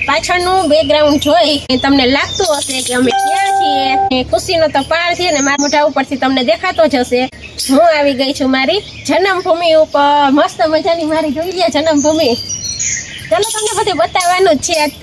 પાછળનું બેકગ્રાઉન્ડ જોઈ તમને લાગતું હશે કે અમે ક્યાં છીએ। ખુશીનો તો પાર છે ને મારા મોઢા ઉપરથી તમને દેખાતો જ હશે। હું આવી ગઈ છું મારી જન્મભૂમિ ઉપર। મસ્ત મજાની મારી જોઈ લે જન્મભૂમિ। ચાલો તમને બધું બતાવવાનું જ છે। આજ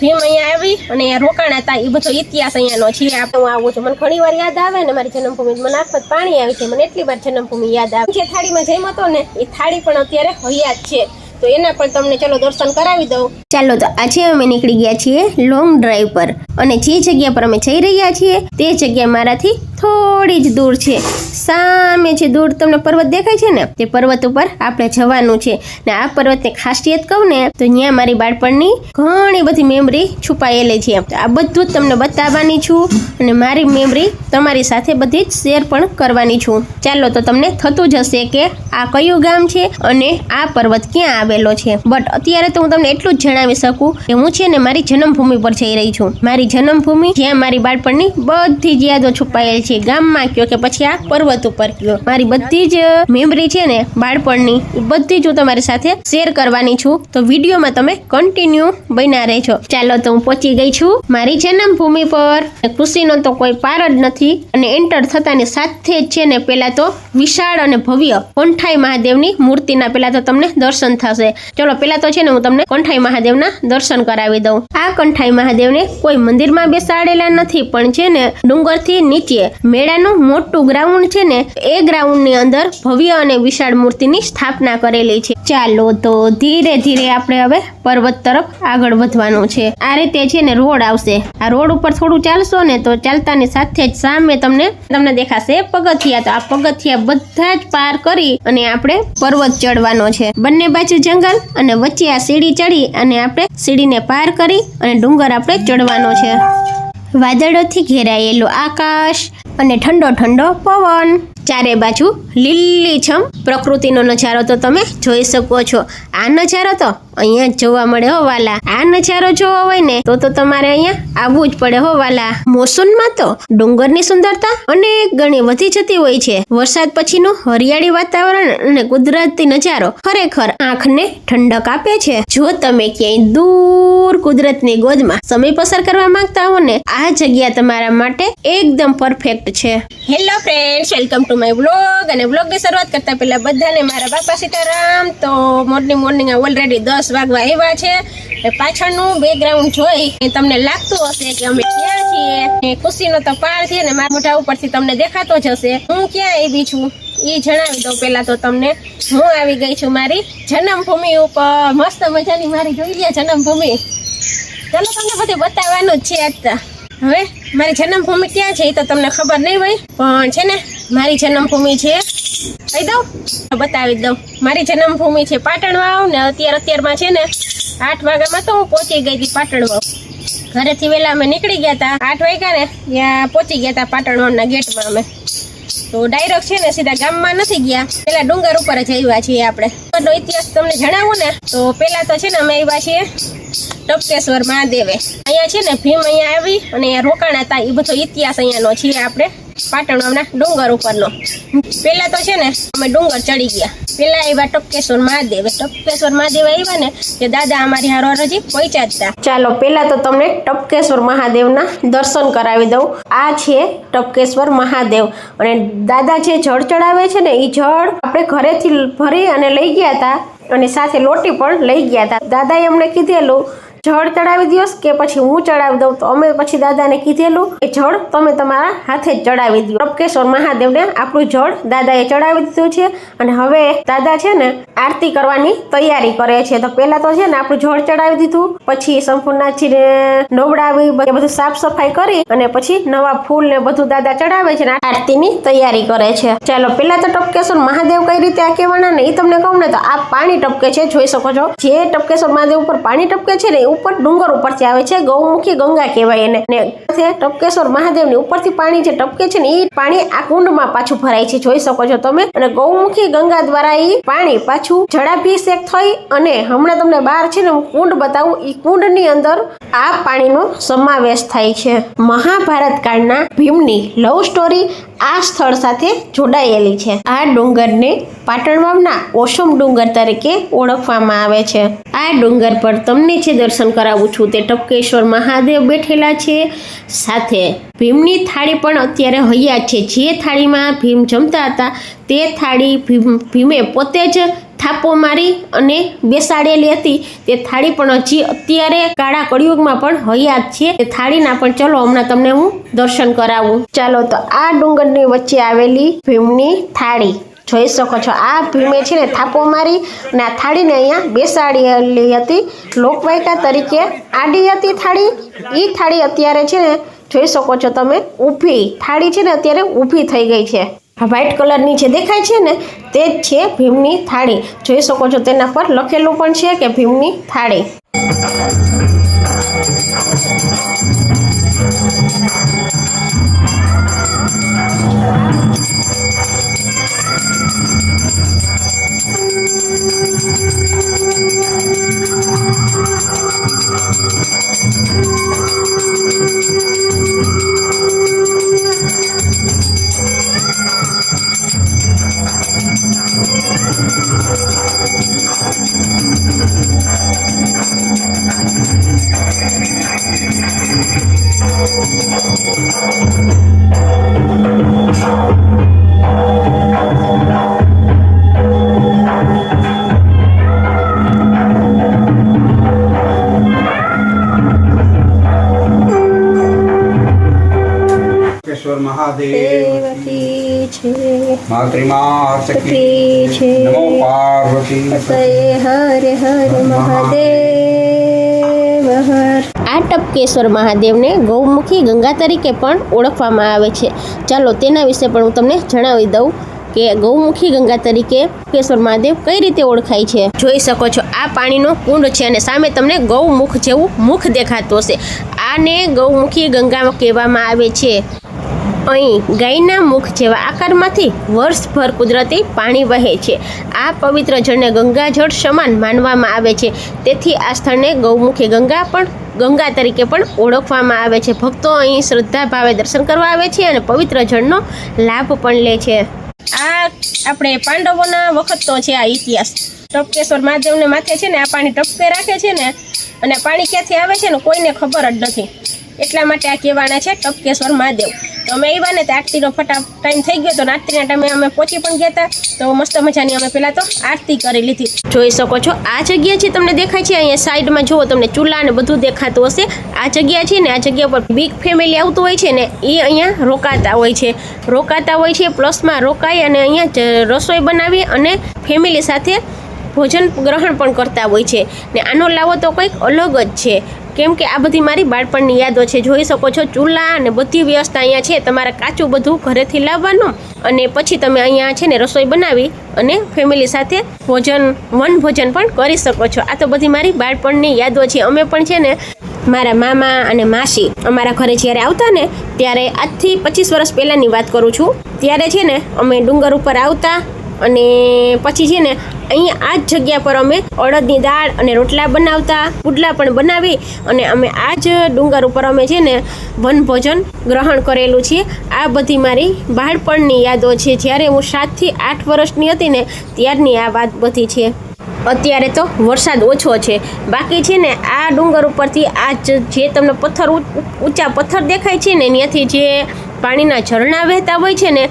ભીમ અહીંયા આવી અને અહીંયા રોકાણા હતા, એ બધો ઇતિહાસ અહીંયાનો છે। આપણે હું આવું છું, મને ઘણી વાર યાદ આવે ને મારી જન્મભૂમિ, મને આંખમાં પાણી આવે છે, મને એટલી વાર જન્મભૂમિ યાદ આવે છે। થાળીમાં જેમ હતો ને એ થાળી પણ અત્યારે હૈયા જ છે, તો એના પણ તમને ચલો દર્શન કરાવી દઉં। ચાલો તો આજે અમે નીકળી ગયા છીએ લોંગ ડ્રાઈવ પર, અને જે જગ્યા પર અમે જઈ રહ્યા છીએ તે જગ્યા મારાથી થોડી જ દૂર છે। સામે જે દૂર તમને પર્વત દેખાય છે ને, તે પર્વત ઉપર આપણે જવાનું છે। ને આ પર્વતની ખાસિયત કહું ને તો ત્યાં મારી બાળપણની ઘણી બધી મેમરી છુપાયેલી છે। તો આ બધું જ તમને બતાવવાની છું અને મારી મેમરી તમારી સાથે બધી જ શેર પણ કરવાની છું। ચાલો તો તમને થતું જ હશે કે આ કયું ગામ છે અને આ પર્વત ક્યાં આવેલો છે, બટ અત્યારે તો હું તમને એટલું જ જણાવી શકું કે હું છે ને મારી જન્મભૂમિ પર જઈ રહી છું। મારી જન્મભૂમિ જ્યાં મારી બાળપણની બધી જ યાદો છુપાયેલ છે, ગામમાં કયો કે પછી આ પર્વત ઉપર કયો, મારી બધી જ મેમરી છે ને બાળપણની, એ બધી જ હું તમારી સાથે શેર કરવાની છું। તો વિડીયોમાં તમે કન્ટિન્યુ બન્યા રહેજો। ચાલો તો હું પહોંચી ગઈ છું મારી જન્મભૂમિ પર। ખુશીનો તો કોઈ પાર જ નથી, અને એન્ટર થતાની સાથે જ છે ને પેલા તો વિશાળ અને ભવ્ય કંઠાઈ મહાદેવની મૂર્તિના પેલા તો તમને દર્શન થશે। ચલો પેલા તો છે ને હું તમને કંઠાઈ મહાદેવના દર્શન કરાવી દઉં। આ કંઠાઈ મહાદેવને કોઈ મંદિરમાં બેસાડેલા નથી, પણ છે ને ડુંગરથી નીચે મેળાનું મોટું ગ્રાઉન્ડ છે ને, એ ગ્રાઉન્ડની અંદર ભવ્ય અને વિશાળ મૂર્તિની સ્થાપના કરેલી છે। ચાલો તો ધીરે ધીરે આપણે હવે પર્વત તરફ આગળ વધવાનું છે। આ રીતે છે ને રોડ આવશે, આ રોડ ઉપર થોડું ચાલશો ને તો ચાલતાની સાથે જ સામે તમને દેખાશે પગથિયા। તો આ પગથિયા બધા જ પાર કરી અને આપણે પર્વત ચડવાનો છે। બંને બાજુ જંગલ અને વચ્ચે આ સીડી ચડી અને આપણે સીડીને પાર કરી અને ડુંગર આપણે ચડવાનો છે। વાદળોથી ઘેરાયેલું આકાશ અને ઠંડો ઠંડો પવન, ચારે બાજુ લીલીછમ પ્રકૃતિનો નજારો તો તમે જોઈ શકો છો। આ નજારો તો અહીંયા જ જોવા મળે હો વાલા। આ નજારો જોવો હોય ને તો તમારે અહીંયા આવવું જ પડે હો વાલા। મોસમમાં તો ડુંગરની સુંદરતા અનેક ગણી વધી જતી હોય છે। વરસાદ પછીનું હરિયાળી વાતાવરણ અને કુદરતી નજારો ખરેખર આંખને ઠંડક આપે છે। જો તમે ક્યાંય દૂર કુદરતની ગોદમાં સમય પસાર કરવા માંગતા હો ને, આ જગ્યા તમારા માટે એકદમ પરફેક્ટ છે। Hello friends, welcome to my vlog. અને વ્લોગની શરૂઆત કરતા પહેલા બધાને મારા બાપા સીતારામ। તો મોર્નિંગ ઓલરેડી 10 વાગવા આવ્યા છે। પાછળનું બેકગ્રાઉન્ડ જોઈ તમને લાગતું હશે કે અમે ક્યાં છીએ। ખુશીનો તો પાર છે ને મારા મોઢા ઉપરથી તમને દેખાતો જ હશે। હું ક્યાં આવી છું એ જણાવી દઉં પેલા તો તમને। હું આવી ગઈ છું મારી જન્મભૂમિ ઉપર। મસ્ત મજાની મારી જોઈ લે જન્મભૂમિ। ચાલો તમને બધું બતાવવાનું જ છે આજ। હવે મારી જન્મભૂમિ ક્યાં છે એ તો તમને ખબર નહીં હોય, પણ છે ને મારી જન્મભૂમિ છે, કહી દઉં બતાવી દઉં। મારી જન્મભૂમિ છે પાટણ વાવ, ને અત્યારમાં છે ને 8 વાગ્યામાં તો હું પહોંચી ગઈ હતી પાટણ વાવ। ઘરેથી વહેલા અમે નીકળી ગયા હતા, 8 વાગ્યા ને ત્યાં પહોંચી ગયા હતા પાટણ વાવના ગેટમાં અમે। તો ડાયરેક્ટ છે ને સીધા ગામમાં નથી ગયા, પેલા ડુંગર ઉપર જ આવ્યા છીએ આપણે। ડુંગરનો ઇતિહાસ તમને જણાવું ને તો પેલા તો છે ને અમે આવ્યા છીએ ટપકેશ્વર મહાદેવે। અહીંયા છે ને ભીમ અહીંયા આવી અને અહીંયા રોકાણા હતા, એ બધો ઇતિહાસ અહીંયાનો છે આપણે પાટણ વાવના ડુંગર ઉપરનો। પેલા તો છે ને અમે ડુંગર ચડી ગયા, પેલા આવ્યા ટપકેશ્વર મહાદેવ। ટપકેશ્વર મહાદેવ આવ્યા ને કે દાદા અમારી હારોહાર હજી પહોંચ્યા જ હતા। ચાલો પેલા તો તમને ટપકેશ્વર મહાદેવના દર્શન કરાવી દઉં। આ છે ટપકેશ્વર મહાદેવ, અને દાદા જે જળ ચડાવે છે ને એ જળ આપણે ઘરેથી ભરી અને લઈ ગયા હતા, અને સાથે લોટી પણ લઈ ગયા હતા। દાદાએ અમને કીધેલું જળ ચડાવી દોસ કે પછી હું ચડાવી દઉં, તો અમે પછી દાદાને કીધેલું એ જળ તમે તમારા હાથે જ ચડાવી દો। ટપકેશ્વર મહાદેવને આપણું જળ દાદાએ ચડાવી દીધું છે, અને હવે દાદા છે ને આરતી કરવાની તૈયારી કરે છે। તો પેલા તો છે ને આપણું જળ ચડાવી દીધું, પછી સંપૂર્ણજીને નવડાવી બધું સાફ સફાઈ કરી અને પછી નવા ફૂલ ને બધું દાદા ચડાવે છે ને આરતીની તૈયારી કરે છે। ચાલો પેલા તો ટપકેશ્વર મહાદેવ કઈ રીતે આ કહેવાના ને એ તમને કહું ને તો આ પાણી ટપકે છે, જોઈ શકો છો। જે ટપકેશ્વર મહાદેવ ઉપર પાણી ટપકે છે ને ઉપર ડુંગર ઉપરથી આવે છે, ગૌમુખી ગંગા કહેવાય એને। ને ટપકેશ્વર મહાદેવની ઉપરથી પાણી જે ટપકે છે ને એ પાણી આ કુંડમાં પાછું ભરાય છે, જોઈ શકો છો તમે। અને ગૌમુખી ગંગા દ્વારા એ પાણી પાછું જળાભિષેક થઈ અને હમણાં તમને બહાર છે ને હું કુંડ બતાવું, એ કુંડની અંદર આ પાણીનો સમાવેશ થાય છે. મહાભારત કાળના ભીમની લવ સ્ટોરી આ સ્થળ સાથે જોડાયેલી છે. આ ડુંગરને પાટણ વાવના ઓસમ ડુંગર તરીકે ઓળખવામાં આવે છે. આ ડુંગર પર તમને જે દર્શન કરાવું છું તે ટપકેશ્વર મહાદેવ બેઠેલા છે. સાથે ભીમની થાળી પણ અત્યારે હૈયા છે. જે થાળીમાં ભીમ જમતા હતા તે થાળી ભીમે પોતે જ થાપો મારી અને બેસાડેલી હતી. તે થાળી પણ હજી અત્યારે કાળા કળિયુગમાં પણ હયાત છે. તે થાળીના પણ ચલો હમણાં તમને હું દર્શન કરાવું. ચાલો તો આ ડુંગરની વચ્ચે આવેલી ભીમની થાળી જોઈ શકો છો. આ ભીમે છે ને થાપો મારી અને આ થાળીને અહીંયા બેસાડેલી હતી. લોકવાયકા તરીકે આડી હતી થાળી. એ થાળી અત્યારે છે ને જોઈ શકો છો તમે ઊભી થાળી છે ને અત્યારે ઊભી થઈ ગઈ છે. આ વ્હાઈટ કલરની જે દેખાય છે ને તે જ છે ભીમની થાળી. જોઈ શકો છો તેના પર લખેલું પણ છે કે ભીમની થાળી. महादेव नमो पार्वती हर हर महादेव हर. આ ટપકેશ્વર મહાદેવને ગૌમુખી ગંગા તરીકે પણ ઓળખવામાં આવે છે. ચાલો તેના વિશે પણ હું તમને જણાવી દઉં કે ગૌમુખી ગંગા તરીકે ટપકેશ્વર મહાદેવ કઈ રીતે ઓળખાય છે. જોઈ શકો છો આ પાણીનો કુંડ છે અને સામે તમને ગૌમુખ જેવું મુખ દેખાતું હશે. આને ગૌમુખી ગંગા કહેવામાં આવે છે. અહીં ગાયના મુખ જેવા આકારમાંથી વર્ષભર કુદરતી પાણી વહે છે. આ પવિત્ર જળને ગંગાજળ સમાન માનવામાં આવે છે. તેથી આ સ્થળને ગૌમુખી ગંગા પણ ગંગા તરીકે પણ ઓળખવામાં આવે છે. ભક્તો અહીં શ્રદ્ધા ભાવે દર્શન કરવા આવે છે અને પવિત્ર જળનો લાભ પણ લે છે. આ આપણે પાંડવોના વખતનો છે આ ઇતિહાસ. ટપકેશ્વર મહાદેવને માથે છે ને આ પાણી ટપકે રાખે છે ને અને પાણી ક્યાંથી આવે છે ને કોઈને ખબર જ નથી. એટલા માટે આ કહેવાના છે ટપકેશ્વર મહાદેવ. તો અમે આવ્યા ને તો આરતીનો ટાઈમ થઈ ગયો તો આરતીના ટાઈમે અમે પહોંચી પણ ગયા હતા. તો મસ્ત મજાની અમે પહેલાં તો આરતી કરી લીધી. જોઈ શકો છો આ જગ્યા છે તમને દેખાય છે અહીંયા સાઈડમાં જુઓ તમને ચૂલા ને બધું દેખાતું હશે. આ જગ્યા છે ને આ જગ્યા પર બિગ ફેમિલી આવતું હોય છે ને એ અહીંયા રોકાતા હોય છે પ્લસમાં રોકાઈ અને અહીંયા રસોઈ બનાવી અને ફેમિલી સાથે ભોજન ગ્રહણ પણ કરતા હોય છે. ને આનો લાવો તો કંઈક અલગ જ છે. કેમ કે આ બધી મારી બાળપણની યાદો છે. જોઈ શકો છો ચૂલા અને બધી વ્યવસ્થા અહીંયા છે. તમારે કાચું બધું ઘરેથી લાવવાનું અને પછી તમે અહીંયા છે ને રસોઈ બનાવી અને ફેમિલી સાથે વનભોજન પણ કરી શકો છો. આ તો બધી મારી બાળપણની યાદો છે. અમે પણ છે ને મારા મામા અને માસી અમારા ઘરે જ્યારે આવતા ને ત્યારે આજથી 25 વર્ષ પહેલાંની વાત કરું છું. ત્યારે છે ને અમે ડુંગર ઉપર આવતા અને પછી છે ને અહીંયા આ જ જગ્યા પર અમે અડદની દાળ અને રોટલા બનાવતા, પુડલા પણ બનાવી અને અમે આ જ ડુંગર ઉપર અમે છે ને વનભોજન ગ્રહણ કરેલું છે. આ બધી મારી બાળપણની યાદો છે. જ્યારે હું 7 થી 8 વર્ષની હતી ને ત્યારની આ વાત બધી છે. અત્યારે તો વરસાદ ઓછો છે, બાકી છે ને આ ડુંગર ઉપરથી આ જે તમને પથ્થર ઊંચા પથ્થર દેખાય છે ને ત્યાંથી જે પાણીના ઝરણા વહેતા હોય છે ને,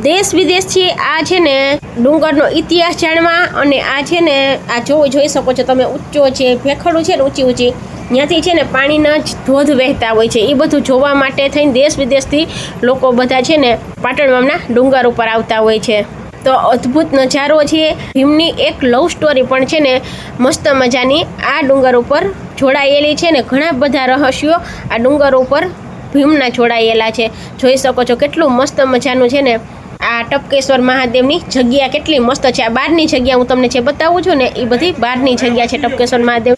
દેશ વિદેશથી આ છે ને ડુંગરનો ઇતિહાસ જાણવા અને આ છે ને આ જોઈ શકો છો તમે ઊંચો છે ભેખડું છે ને ઊંચી ત્યાંથી છે ને પાણીના જ ધોધ વહેતા હોય છે. એ બધું જોવા માટે થઈને દેશ વિદેશથી લોકો બધા છે ને પાટણ ગામના ડુંગર ઉપર આવતા હોય છે. તો અદ્ભુત નજારો છે. ભીમની એક લવ સ્ટોરી પણ છે ને મસ્ત મજાની આ ડુંગર ઉપર જોડાયેલી છે ને ઘણા બધા રહસ્યો આ ડુંગર ઉપર ભીમના જોડાયેલા છે. જોઈ શકો છો કેટલું મસ્ત મજાનું છે ને આ ટપકેશ્વર મહાદેવની જગ્યા કેટલી મસ્ત છે. આ બહારની જગ્યા હું તમને જે બતાવું છું ને એ બધી બહારની જગ્યા છે ટપકેશ્વર મહાદેવ.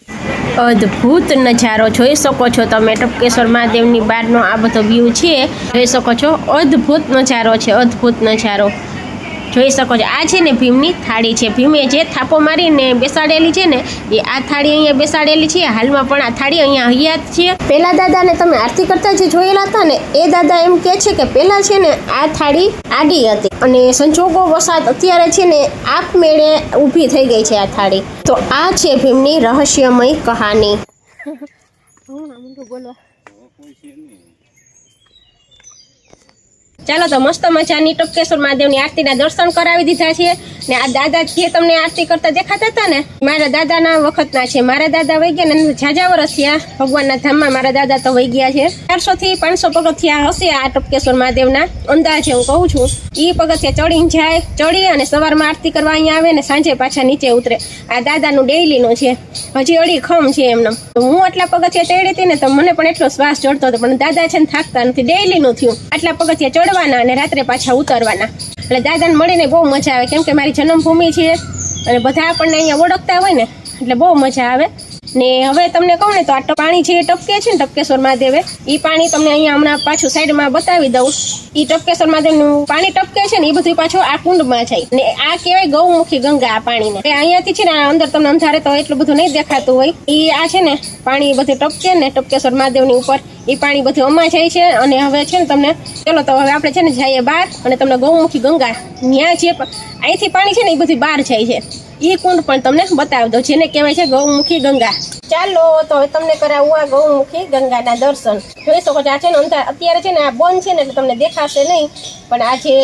અદ્ભુત નજારો જોઈ શકો છો તમે. ટપકેશ્વર મહાદેવની બહારનો આ બધો વ્યૂ છે જોઈ શકો છો. અદ્ભુત નજારો છે, અદ્ભુત નજારો. જોઈ શકો છો આ છે ને ભીમની થાળી છે. ભીમે જે થાપો મારીને બેસાડેલી છે ને એ આ થાળી અહીંયા બેસાડેલી છે. હાલમાં પણ આ થાળી અહીંયા હયાત છે. પેલા દાદાને તમે આરતી કરતા જે જોયેલા હતા ને એ દાદા એમ કે છે કે પેલા છે ને આ થાળી આડી હતી અને સંજોગો વસાત અત્યારે છે ને આપમેળે ઊભી થઈ ગઈ છે આ થાળી. તો આ છે ભીમની રહસ્યમય કહાની. ચાલો તો મસ્ત મજાની ટપકેશ્વર મહાદેવની આરતીના દર્શન કરાવી દીધા છે. ને આ દાદા જે તમને આરતી કરતા દેખાતા હતા ને મારા દાદાના વખતના છે. મારા દાદા વહી ગયા ને ઝાઝા વર્ષ થયા ભગવાનના ધામમાં. મારા દાદા તો વહી ગયા છે. 400 થી 500 પગથિયા હશે આ ટપકેશ્વર મહાદેવના અંદાજે હું કહું છું. એ પગથિયા ચડીને જાય, ચડી અને સવારમાં આરતી કરવા અહીંયા આવે ને સાંજે પાછા નીચે ઉતરે. આ દાદાનું ડેઈલીનું છે. હજી અડી ખમ છે એમને. હું આટલા પગથિયા ચડી હતી ને તો મને પણ એટલો શ્વાસ ચડતો હતો, પણ દાદા છે ને થાકતા નથી. ડેઈલીનું થયું. આટલા પગથિયા ચડવાના અને રાત્રે પાછા ઉતરવાના. એટલે દાદાને મળીને બહુ મજા આવે, કેમ કે મારી જન્મભૂમિ છે અને બધા આપણને અહીંયા ઓળખતા હોય ને એટલે બહુ મજા આવે. ને હવે તમને કહું ને તો આ પાણી જે ટપકે છે ને ટપકેશ્વર મહાદેવે એ પાણી તમને અહીંયા હમણાં પાછું સાઈડમાં બતાવી દઉં. એ ટપકેશ્વર મહાદેવનું પાણી ટપકે છે ને એ બધું પાછું આ કુંડમાં જાય ને આ કહેવાય ગૌમુખી ગંગા. આ પાણીને અહીંયાથી છે ને અંદર તમને અંધારે તો એટલું બધું નહીં દેખાતું હોય. એ આ છે ને પાણી બધું ટપકે ને ટપકેશ્વર મહાદેવની ઉપર એ પાણી બધું અમા જાય છે. અને હવે છે ને તમને ચલો તો હવે આપણે છે ને જઈએ બહાર અને તમને ગૌમુખી ગંગા ત્યાં જે અહીંથી પાણી છે ને એ બધું બહાર જાય છે એ કુંડ પણ તમને બતાવી દો, જેને કહેવાય છે ગૌમુખી ગંગા. ચાલો તો હવે તમને કરાવું આ ગૌમુખી ગંગાના દર્શન. જોઈ શકો છો આ છે ને અત્યારે છે ને આ બંધ છે ને એટલે તમને દેખાશે નહીં, પણ આ જે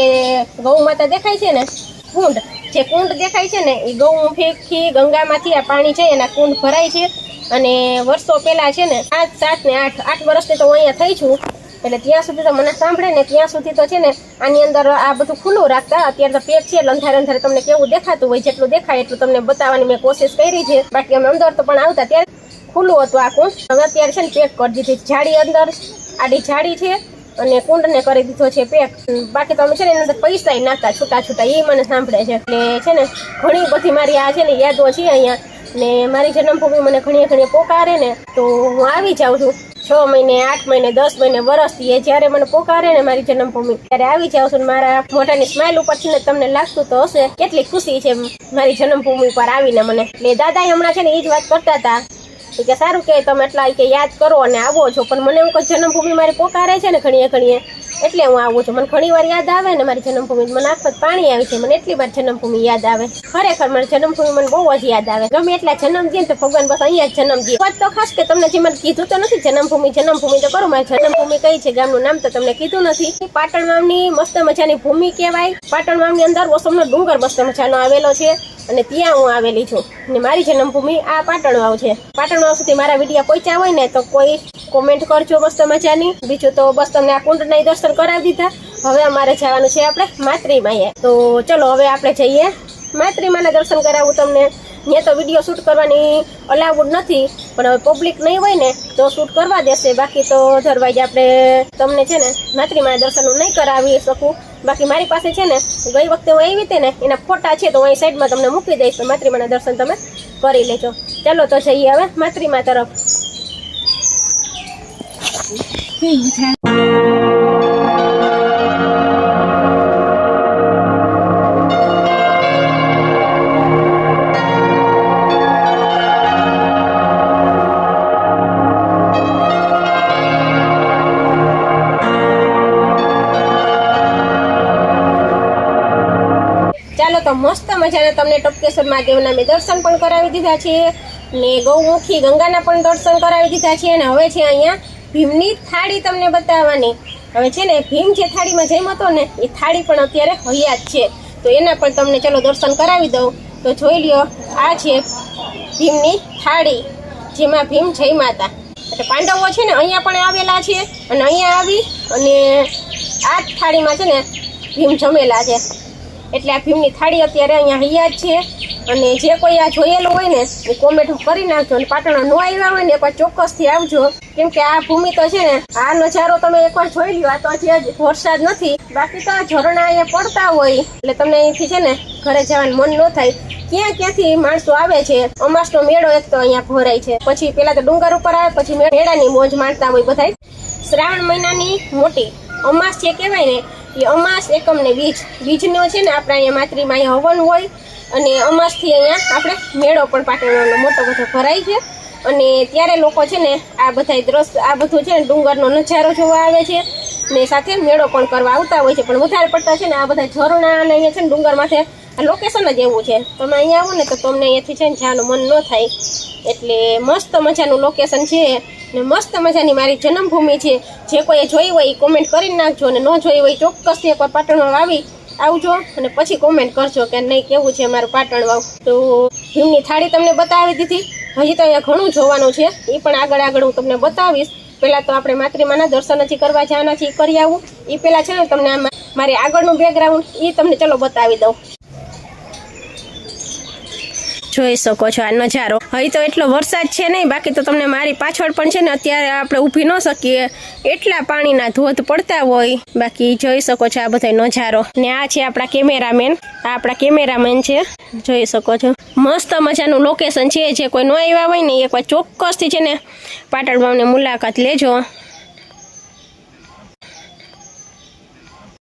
ગૌ માતા દેખાય છે ને કુંડ, જે કુંડ દેખાય છે ને એ ગૌમુખી ગંગામાંથી આ પાણી છે એના કુંડ ભરાય છે. અને વર્ષો પહેલા છે ને 5, 7 ને 8 વર્ષથી તો હું અહીંયા થઈ છું, એટલે ત્યાં સુધી તો મને સાંભળે ને ત્યાં સુધી તો છે ને આની અંદર આ બધું ખુલ્લું રાખતા. અત્યારે તો પેક છે એટલે અંધારે તમને કેવું દેખાતું હોય, જેટલું દેખાય એટલું તમને બતાવવાની મેં કોશિશ કરી છે. બાકી અમે અંદર તો પણ આવતા ત્યારે ખુલ્લું હતું આ કુંડ. હવે અત્યારે છે ને પેક કરી દીધી. જાળી અંદર આડી જાળી છે અને કુંડને કરી દીધો છે પેક. બાકી તો અમે છે ને એની અંદર પૈસા નાખતા છૂટા એ મને સાંભળે છે. એટલે છે ને ઘણી બધી મારી આ છે ને યાદો છે અહીંયા. ને મારી જન્મભૂમિ મને ઘણી પોકારે ને તો હું આવી જાઉં છું. 6 મહિને, 8 મહિને, 10 મહિને, વર્ષથી જ્યારે મને પોકારે ને મારી જન્મભૂમિ ત્યારે આવી જાઉં છું. મારા મોઢાની સ્માઇલ ઉપરથી ને તમને લાગતું તો હશે કેટલી ખુશી છે મારી જન્મભૂમિ પર આવીને મને. એટલે દાદાએ હમણાં છે ને એ જ વાત કરતા હતા કે સારું કે તમે એટલા કે યાદ કરો અને આવો છો, પણ મને એવું કોઈ જન્મભૂમિ મારી પોકારે છે ને ઘણીએ એટલે હું આવું છું. મને ઘણી વાર યાદ આવે ને મારી જન્મભૂમિ, મને આંખમાં પાણી આવી છે. મને એટલી વાર જન્મભૂમિ યાદ આવે, ખરેખર મારી જન્મભૂમિ મને બહુ જ યાદ આવે. ગમે એટલા જન્મ દે તો ભગવાન બસ અહીંયા જ જન્મ દે. વાત તો ખાસ કે તમને જે મને કીધું તો નથી જન્મભૂમિ તો કરો. મારી જન્મભૂમિ કઈ છે ગામનું નામ તો તમને કીધું નથી. પાટણ મામની મસ્ત મજાની ભૂમિ કહેવાય. પાટણ મામની અંદર ઓસમનો ડુંગર મસ્ત મજાનો આવેલો છે અને ત્યાં હું આવેલી છું. ને મારી જન્મભૂમિ આ પાટણ વાવ છે. પાટણ વાવ સુધી મારા વિડીયો પહોંચ્યા હોય ને તો કોઈ કોમેન્ટ કરજો મસ્ત મજાની. બીજું તો બસ તમને આ કુંડના દર્શન કરાવી દીધા. હવે અમારે જવાનું છે આપણે માતૃમાએ. તો ચલો હવે આપણે જઈએ માતૃમાના દર્શન કરાવું તમને. ત્યાં તો વિડીયો શૂટ કરવાની અલાઉડ નથી, પણ હવે પબ્લિક નહીં હોય ને તો શૂટ કરવા દેશે. બાકી તો અધરવાઇઝ આપણે તમને છે ને માતૃમાના દર્શન નહીં કરાવી શકું. બાકી મારી પાસે છે ને ગઈ વખતે હું આવી હતી ને એના ફોટા છે તો હું અહીં સાઈડમાં તમને મૂકી દઈશ, તો માતૃમાના દર્શન તમે કરી લેજો. ચાલો તો જઈએ હવે માતૃમા તરફ. ચાલો તો મસ્ત મજાના તમને ટપકેશ્વર મહાદેવના મેં દર્શન પણ કરાવી દીધા છે ને ગૌમુખી ગંગાના પણ દર્શન કરાવી દીધા છે. અને હવે છે અહીંયા ભીમની થાળી તમને બતાવવાની. હવે છે ને ભીમ જે થાળીમાં જમ્યો હતો ને એ થાળી પણ અત્યારે હયાત છે, તો એના પણ તમને ચલો દર્શન કરાવી દઉં. તો જોઈ લ્યો આ છે ભીમની થાળી જેમાં ભીમ જમ્યા હતા. એટલે પાંડવો છે ને અહીંયા પણ આવેલા છે અને અહીંયા આવી અને આ થાળીમાં છે ને ભીમ જમેલા છે. એટલે આ ભીમની થાળી અત્યારે અહીંયા હૈયા જ છે. અને જે કોઈ આ જોયેલું હોય ને એ કોમેન્ટ કરી નાખજો. અને પાટણ ન આવ્યા હોય ને એકવાર ચોક્કસથી આવજો, કેમ કે આ ભૂમિ તો છે ને આ નજારો તમે એકવાર જોઈ લ્યો. આ તો હજી વરસાદ નથી, બાકી તો આ ઝરણા અહીંયા પડતા હોય એટલે તમને અહીંથી છે ને ઘરે જવાનું મન ન થાય. ક્યાંથી માણસો આવે છે. અમાસનો મેળો એક તો અહીંયા ભરાય છે, પછી પેલા તો ડુંગર ઉપર આવે, પછી મેળાની મોજ માણતા હોય બધા. શ્રાવણ મહિનાની મોટી અમાસ જે કહેવાય ને એ અમાસ એકમ ને બીજનો છે ને આપણે અહીંયા માતરીમાં અહીંયા હવન હોય અને અમાસથી અહીંયા આપણે મેળો પણ પાટણનો મોટો બધો ભરાય છે અને ત્યારે લોકો છે ને આ બધા દ્રશ્ય આ બધું છે ને ડુંગરનો નજારો જોવા આવે છે ને સાથે મેળો પણ કરવા આવતા હોય છે પણ વધારે પડતા છે ને આ બધા ઝરણા અને અહીંયા છે ને ડુંગર માથે લોકેશન જ એવું છે તમે અહીંયા આવો ને તો તમને અહીંયાથી છે ને જવાનું મન ન થાય એટલે મસ્ત મજાનું લોકેશન છે ને મસ્ત મજાની મારી જન્મભૂમિ છે જે કોઈએ જોઈ હોય એ કોમેન્ટ કરી નાખજો અને ન જોઈ હોય ચોક્કસથી એકવાર પાટણમાં આવજો અને પછી કોમેન્ટ કરજો કે નહીં કેવું છે મારું પાટણ વાવ તો ભીમની થાળી તમને બતાવી દીધી હજી તો અહીંયા ઘણું જોવાનું છે એ પણ આગળ હું તમને બતાવીશ પહેલાં તો આપણે માતૃમાના દર્શન હજી કરવા જવાના છે એ કરી આવું એ પહેલાં છે ને તમને મારી આગળનું બેકગ્રાઉન્ડ એ તમને ચલો બતાવી દઉં જોઈ શકો છો આ નજારો હજી તો એટલો વરસાદ છે નહીં બાકી તો તમને મારી પાછળ પણ છે ને અત્યારે આપણે ઊભી ન શકીએ એટલા પાણીના ધોધ પડતા હોય બાકી જોઈ શકો છો આ બધો નજારો ને આ છે આપણા કેમેરામેન છે જોઈ શકો છો મસ્ત મજાનું લોકેશન છે જે કોઈ ન આવ્યા હોય ને એકવાર ચોક્કસથી છે ને પાટણમાં મુલાકાત લેજો